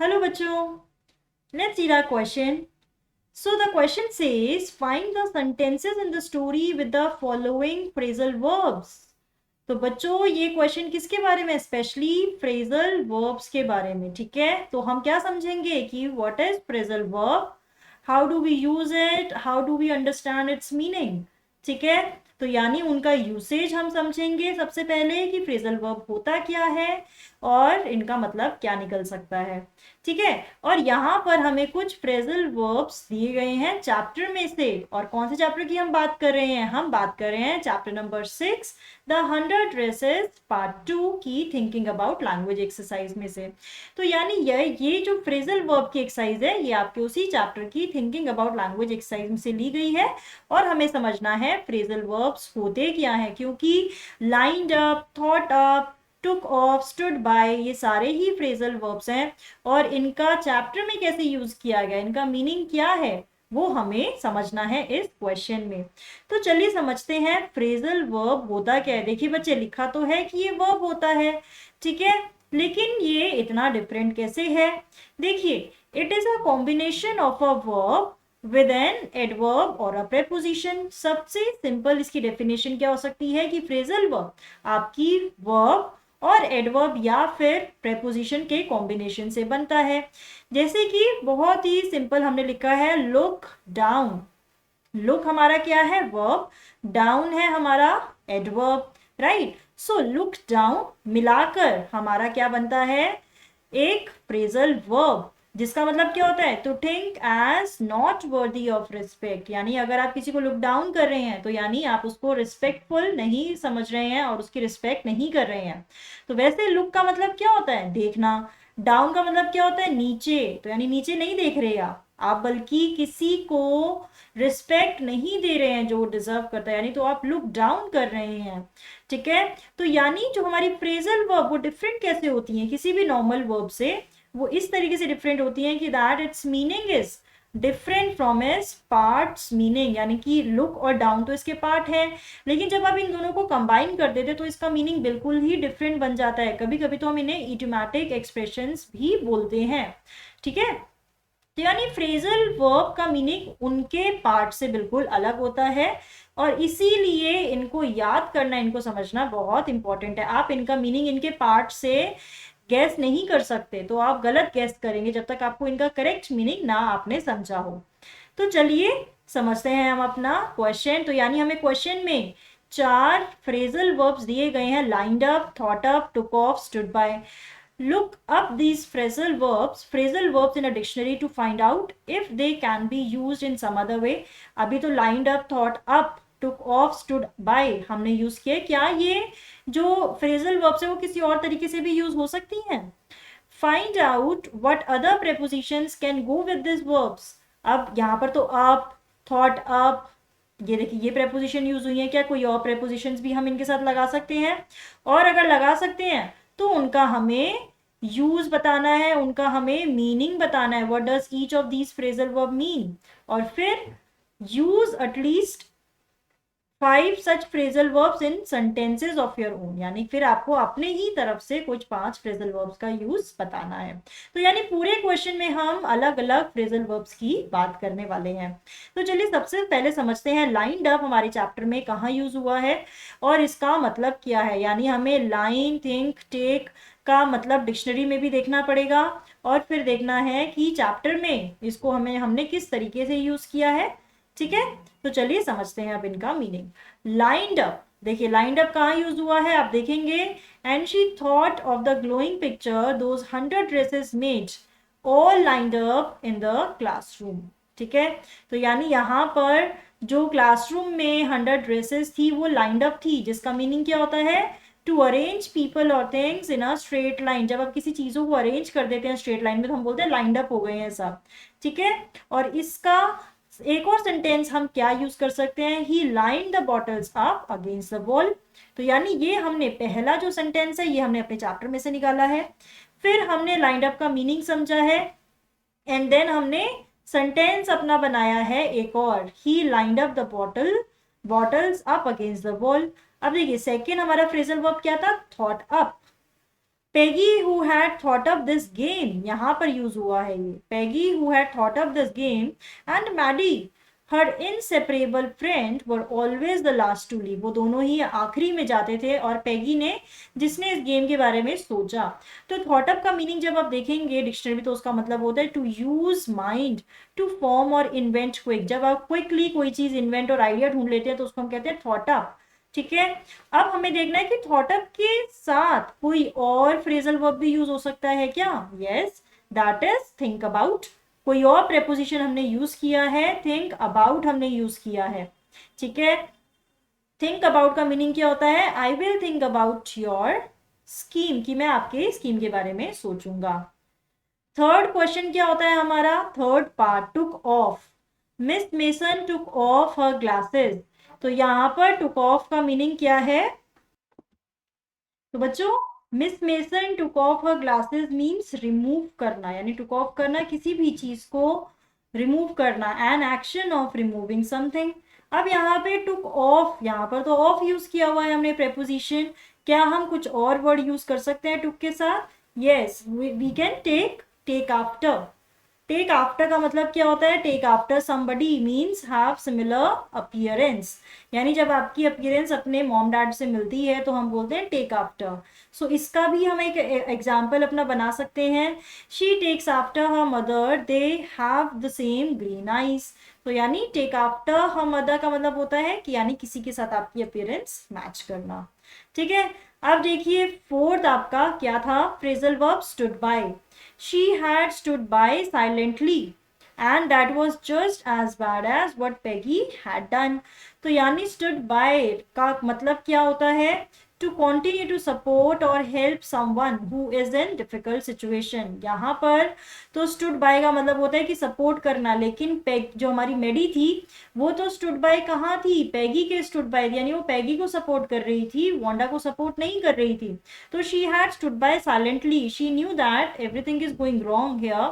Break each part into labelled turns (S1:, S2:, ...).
S1: Hello बच्चों, let's see our question. So the question says, find the sentences in the story with the following phrasal verbs. तो बच्चों ये question किसके बारे में, स्पेशली फ्रेजल वर्ब्स के बारे में. ठीक है, तो हम क्या समझेंगे कि what is phrasal verb, how do we use it, how do we understand its meaning. ठीक है, तो यानी उनका यूसेज हम समझेंगे सबसे पहले कि फ्रेजल वर्ब होता क्या है और इनका मतलब क्या निकल सकता है. ठीक है, और यहाँ पर हमें कुछ फ्रेजल वर्ब्स दिए गए हैं चैप्टर में से. और कौन से चैप्टर की हम बात कर रहे हैं, हम बात कर रहे हैं chapter number 6 the 100 dresses part 2 की थिंकिंग अबाउट लैंग्वेज एक्सरसाइज में से. तो यानी ये जो फ्रेजल वर्ब की एक्सरसाइज है ये आपके उसी चैप्टर की थिंकिंग अबाउट लैंग्वेज एक्सरसाइज में से ली गई है. और हमें समझना है फ्रेजल वर्ब्स होते क्या हैं, क्योंकि lined up, thought up, took off, stood by, ये सारे ही फ्रेजल वर्ब्स हैं. और इनका चैप्टर में कैसे यूज किया गया, इनका मीनिंग क्या है, वो हमें समझना है इस क्वेश्चन में. तो चलिए समझते हैं फ्रेजल वर्ब होता क्या है. देखिए बच्चे, लिखा तो है कि ये वर्ब होता है, ठीक है, लेकिन ये इतना डिफरेंट कैसे है. देखिए, it is a combination of a verb with an adverb और अ प्रेपोजिशन. सबसे सिंपल इसकी डेफिनेशन क्या हो सकती है कि फ्रेजल वर्ब आपकी वर्ब और एडवर्ब या फिर प्रेपोजिशन के कॉम्बिनेशन से बनता है. जैसे कि बहुत ही सिंपल हमने लिखा है लुक डाउन. लुक हमारा क्या है, वर्ब, डाउन है हमारा adverb, right. So look down मिलाकर हमारा क्या बनता है, एक फ्रेजल वर्ब, जिसका मतलब क्या होता है, to think as not worthy of respect. यानी अगर आप किसी को लुक डाउन कर रहे हैं तो यानी आप उसको रिस्पेक्टफुल नहीं समझ रहे हैं और उसकी रिस्पेक्ट नहीं कर रहे हैं. तो वैसे लुक का मतलब क्या होता है, देखना. डाउन का मतलब क्या होता है, नीचे. तो यानी नीचे नहीं देख रहे आप बल्कि किसी को रिस्पेक्ट नहीं दे रहे हैं जो डिजर्व करता है, यानी तो आप लुक डाउन कर रहे हैं. ठीक है, तो यानी जो हमारी फ्रेजल वर्ब वो डिफरेंट कैसे होती हैं किसी भी नॉर्मल वर्ब से, वो इस तरीके से डिफरेंट होती हैं कि that it's meaning is different from its parts meaning. यानी कि लुक और डाउन तो इसके पार्ट है, लेकिन जब आप इन दोनों को कंबाइन कर देते तो इसका मीनिंग बिल्कुल ही डिफरेंट बन जाता है. कभी कभी तो हम इन्हें इडियोमैटिक एक्सप्रेशंस भी बोलते हैं. ठीक है, तो यानी फ्रेजल वर्ब का मीनिंग उनके पार्ट से बिल्कुल अलग होता है और इसीलिए इनको याद करना, इनको समझना बहुत इंपॉर्टेंट है. आप इनका मीनिंग इनके पार्ट से गैस नहीं कर सकते, तो आप गलत गैस करेंगे जब तक आपको इनका करेक्ट मीनिंग ना आपने समझा हो. तो चलिए समझते हैं हम अपना क्वेश्चन. तो यानी हमें क्वेश्चन में 4 फ्रेजल वर्ब्स दिए गए हैं, lined up, thought up, took off, stood by. Look up these phrasal verbs in a dictionary to find out if they can be used in some other way. अभी तो lined up, thought up, took off, stood by हमने use किया. क्या ये जो phrasal verbs है वो किसी और तरीके से भी यूज हो सकती हैं. Find out what other prepositions can go with these verbs. अब यहाँ पर तो up, thought up, ये देखिए ये प्रेपोजिशन यूज हुई है. क्या कोई और प्रेपोजिशंस भी हम इनके साथ लगा सकते हैं, और अगर लगा सकते हैं तो उनका हमें यूज बताना है, उनका हमें मीनिंग बताना है. What does each of these phrasal verb mean, और फिर use at least 5 such phrasal verbs in sentences of your own. यानी फिर आपको अपने ही तरफ से कुछ 5 फ्रेजल वर्ब्स का यूज बताना है. तो यानी पूरे क्वेश्चन में हम अलग अलग फ्रेजल वर्ब्स की बात करने वाले हैं. तो चलिए सबसे पहले समझते हैं लाइंड अप हमारे चैप्टर में कहाँ यूज हुआ है और इसका मतलब क्या है. यानी हमें लाइन, थिंक, टेक का मतलब डिक्शनरी में भी देखना पड़ेगा और फिर देखना है कि चैप्टर में इसको हमने किस तरीके से यूज किया है. ठीक है, तो चलिए समझते हैं अब इनका मीनिंग. लाइंड अप, देखिए लाइंड अप कहाँ यूज हुआ है आप देखेंगे. And she thought of the glowing picture those 100 dresses made all lined up in the classroom. ठीक है, तो यानी यहाँ पर जो क्लासरूम में 100 ड्रेसेस थी वो लाइंड अप थी, जिसका मीनिंग क्या होता है, टू अरेंज पीपल और things in a straight line. जब आप किसी चीजों को अरेंज कर देते हैं स्ट्रेट लाइन में तो हम बोलते हैं लाइंड अप हो गए हैं सब. ठीक है, और इसका एक और सेंटेंस हम क्या यूज कर सकते हैं, he line the bottles up against the wall. तो यानी ये हमने पहला जो सेंटेंस है ये हमने अपने चैप्टर में से निकाला है. फिर हमने लाइंड अप का मीनिंग समझा है एंड देन हमने सेंटेंस अपना बनाया है एक और, he lined up the bottles up against the wall. अब देखिए सेकेंड हमारा फ्रेजल वर्ब क्या था, thought up. Peggy who had thought up this game, यहां पर यूज हुआ है ये, Peggy who had thought up this game and Maddie her inseparable friend were always the last to leave, वो दोनों ही आखिरी में जाते थे, और पेगी ने, जिसने इस गेम के बारे में सोचा। तो थॉट अप का मीनिंग जब आप देखेंगे डिक्शनरी में, तो उसका मतलब होता है to use mind to form और इन्वेंट क्विक, जब आप क्विकली कोई चीज इन्वेंट और आइडिया ढूंढ लेते हैं तो उसको हम कहते हैं थॉट अप। ठीक है, अब हमें देखना है कि थॉट अप के साथ कोई और फ्रेजल वर्ब भी यूज हो सकता है क्या? Yes, that is think about. कोई और प्रेपोजिशन हमने यूज किया है, थिंक अबाउट हमने यूज किया है। ठीक है, थिंक अबाउट का मीनिंग क्या होता है? I will think about your scheme, कि मैं आपके स्कीम के बारे में सोचूंगा। थर्ड क्वेश्चन क्या होता है हमारा? Third part, took off. Miss mason took of her glasses. तो यहां पर टुक ऑफ का मीनिंग क्या है? तो बच्चों, miss mason took of her glasses means remove करना, यानी टुक ऑफ करना किसी भी चीज को रिमूव करना, an action of removing something. अब यहाँ पे टुक ऑफ, यहाँ पर तो ऑफ यूज किया हुआ है हमने प्रेपोजिशन, क्या हम कुछ और वर्ड यूज कर सकते हैं टुक के साथ? Yes, we can take after. Take after का मतलब क्या होता है? Take after somebody means have similar appearance, यानी जब आपकी अपीयरेंस अपने मॉम डैड से मिलती है तो हम बोलते हैं टेक आफ्टर। सो इसका भी हम एक एग्जाम्पल अपना बना सकते हैं, she takes after her mother, they have the same green eyes. तो यानी टेक आफ्टर हर मदर का मतलब होता है कि यानी किसी के साथ आपकी अपीयरेंस मैच करना। ठीक है, अब देखिए फोर्थ आपका क्या था? Phrasal verb stood by. She had stood by silently and that was just as bad as what Peggy had done. तो यानी stood by का मतलब क्या होता है? To continue to support or help someone who is in difficult situation. यहाँ पर तो stood by का मतलब होता है कि सपोर्ट करना, लेकिन पेग जो हमारी मेडी थी वो तो stood by कहाँ थी? पैगी के stood by, यानी वो पैगी को सपोर्ट कर रही थी, वांडा को सपोर्ट नहीं कर रही थी। तो she had stood by silently, she knew that everything is going wrong here.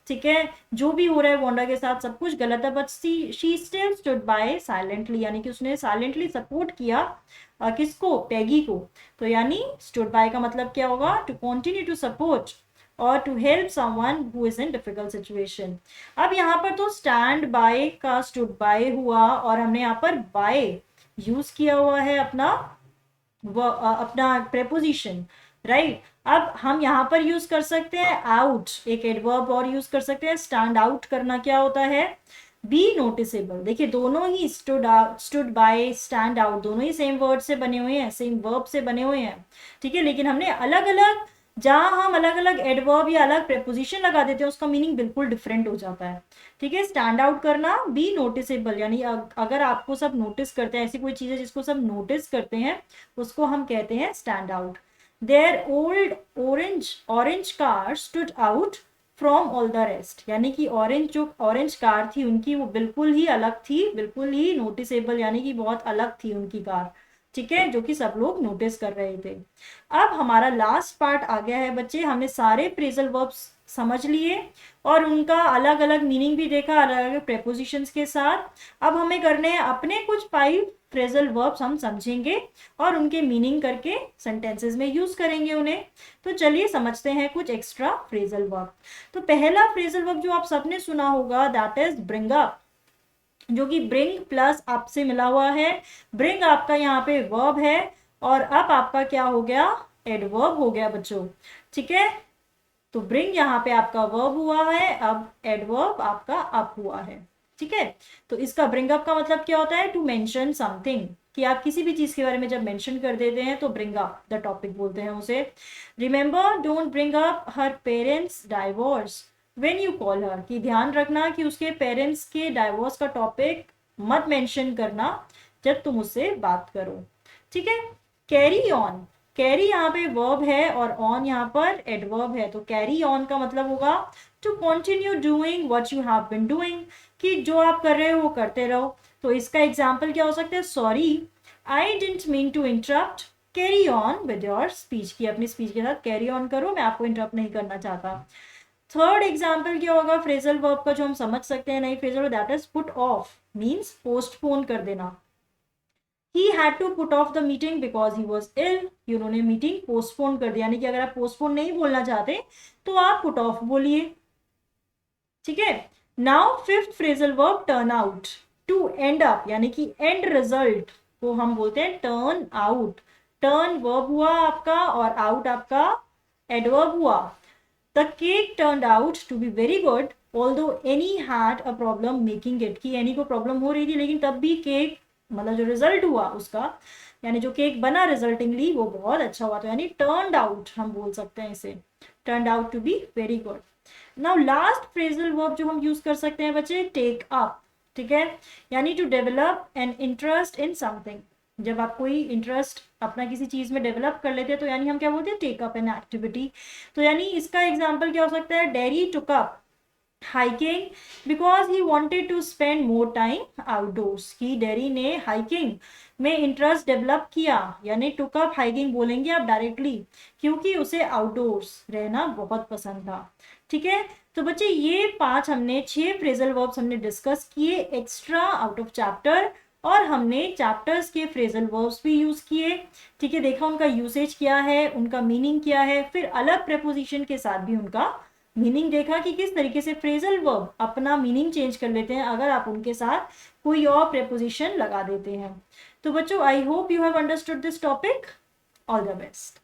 S1: ठीक है, जो भी हो रहा है वांडा के साथ सब कुछ गलत है, but she still stood by silently, यानी कि उसने साइलेंटली सपोर्ट किया किसको? पैगी को। तो यानी स्टूड बाय का मतलब क्या होगा? टू कंटिन्यू टू सपोर्ट और to help someone who is in difficult situation. अब यहाँ पर तो स्टैंड बाय का स्टूड बाय हुआ और हमने यहाँ पर बाय यूज किया हुआ है अपना अपना प्रेपोजिशन, राइट। अब हम यहाँ पर यूज कर सकते हैं आउट, एक एडवर्ब और यूज कर सकते हैं, स्टैंड आउट करना क्या होता है? Be noticeable. देखिए दोनों ही स्टूड बाय, स्टैंड आउट, दोनों ही सेम वर्ड से बने हुए हैं, सेम वर्ब से बने हुए हैं। ठीक है, लेकिन हमने अलग अलग, जहां हम अलग अलग एडवर्ब या अलग प्रेपोजिशन लगा देते हैं उसका मीनिंग बिल्कुल डिफरेंट हो जाता है। ठीक है, स्टैंड आउट करना, बी नोटिसेबल, यानी अगर आपको सब नोटिस करते हैं, ऐसी कोई चीज है जिसको सब नोटिस करते हैं उसको हम कहते हैं stand out. Their old orange car stood out from all the rest, यानी कि ऑरेंज कार थी उनकी वो बिल्कुल ही अलग थी, बिल्कुल ही नोटिसेबल, यानी कि बहुत अलग थी उनकी कार। ठीक है, जो कि सब लोग नोटिस कर रहे थे। अब हमारा लास्ट पार्ट आ गया है बच्चे, हमने सारे फ्रेजल वर्ब्स समझ लिए और उनका अलग अलग मीनिंग भी देखा, अलग अलग प्रेपोजिशंस के साथ। अब हमें करने हैं अपने कुछ 5 फ्रेजल वर्ब्स, हम समझेंगे और उनके मीनिंग करके सेंटेंसेस में यूज करेंगे उन्हें। तो चलिए समझते हैं कुछ एक्स्ट्रा फ्रेजल वर्ब। तो पहला फ्रेजल वर्ब जो आप सबने सुना होगा दैट इज ब्रिंग अप, जो कि ब्रिंग प्लस अप से मिला हुआ है। ब्रिंग आपका यहाँ पे वर्ब है और अप आपका क्या हो गया? एडवर्ब हो गया बच्चों। ठीक है, तो ब्रिंग यहाँ पे आपका वर्ब हुआ है, अब एडवर्ब आपका अप हुआ है। ठीक है, तो इसका ब्रिंग अप का मतलब क्या होता है? टू मेंशन समथिंग, कि आप किसी भी चीज के बारे में जब मेंशन कर देते हैं तो ब्रिंग अप द टॉपिक बोलते हैं उसे। Remember don't bring up her parents divorce when you call her, कि ध्यान रखना कि उसके पेरेंट्स के डाइवोर्स का टॉपिक मत मेंशन करना जब तुम उससे बात करो। ठीक है, कैरी ऑन, कैरी यहाँ पे वर्ब है और ऑन यहाँ पर एडवर्ब है, तो कैरी ऑन का मतलब होगा to continue doing what you have been doing, कि जो आप कर रहे हो वो करते रहो। तो इसका एग्जाम्पल क्या हो सकता है? Sorry I didn't mean to interrupt, carry on with your speech, की अपनी स्पीच के साथ कैरी ऑन करो, मैं आपको इंटरप्ट नहीं करना चाहता। थर्ड एग्जाम्पल क्या होगा फ्रेजल वर्ब का जो हम समझ सकते हैं? नई phrasal, that is put off, means postpone कर देना। he had to put off the meeting because he was ill, कि उन्होंने मीटिंग पोस्टपोन कर दिया, यानी कि अगर आप पोस्टपोन नहीं बोलना चाहते तो आप पुट ऑफ बोलिए, ठीक है। Now fifth phrasal verb turn out, to end up, यानी कि एंड रिजल्ट को हम बोलते हैं टर्न आउट। टर्न वर्ब हुआ आपका और आउट आपका एडवर्ब हुआ। The cake turned out to be very good although Annie had a problem making it, कि एनी को प्रॉब्लम हो रही थी लेकिन तब भी केक, मतलब जो रिजल्ट हुआ उसका, यानी जो केक बना रिजल्टिंगली वो बहुत अच्छा हुआ, तो यानी टर्न्ड आउट हम बोल सकते हैं इसे, turned out to be very good. Now last phrasal verb जो हम यूज कर सकते हैं बच्चे, टेक अप, ठीक है, यानी to develop an interest in something. जब आप कोई इंटरेस्ट अपना किसी चीज में डेवलप कर लेते हैं तो यानी हम क्या बोलते हैं, टेक अप एन एक्टिविटी। तो यानी इसका एग्जाम्पल क्या हो सकता है, Derry took up hiking because he wanted to spend more time outdoors, की डेरी ने हाइकिंग में इंटरेस्ट डेवलप किया, यानी टुक अप हाइकिंग बोलेंगे आप डायरेक्टली, क्योंकि उसे आउटडोर्स रहना बहुत पसंद था, ठीक है। तो बच्चे ये 6 फ्रेजल वर्ब्स हमने डिस्कस किए एक्स्ट्रा आउट ऑफ चैप्टर, और हमने चैप्टर्स के फ्रेजल वर्ब्स भी यूज किए, ठीक है, देखा उनका यूसेज क्या है, उनका मीनिंग क्या है, फिर अलग प्रेपोजिशन के साथ भी उनका मीनिंग देखा कि किस तरीके से फ्रेजल वर्ब अपना मीनिंग चेंज कर लेते हैं अगर आप उनके साथ कोई और प्रेपोजिशन लगा देते हैं। तो बच्चों I hope you have understood this topic, all the best.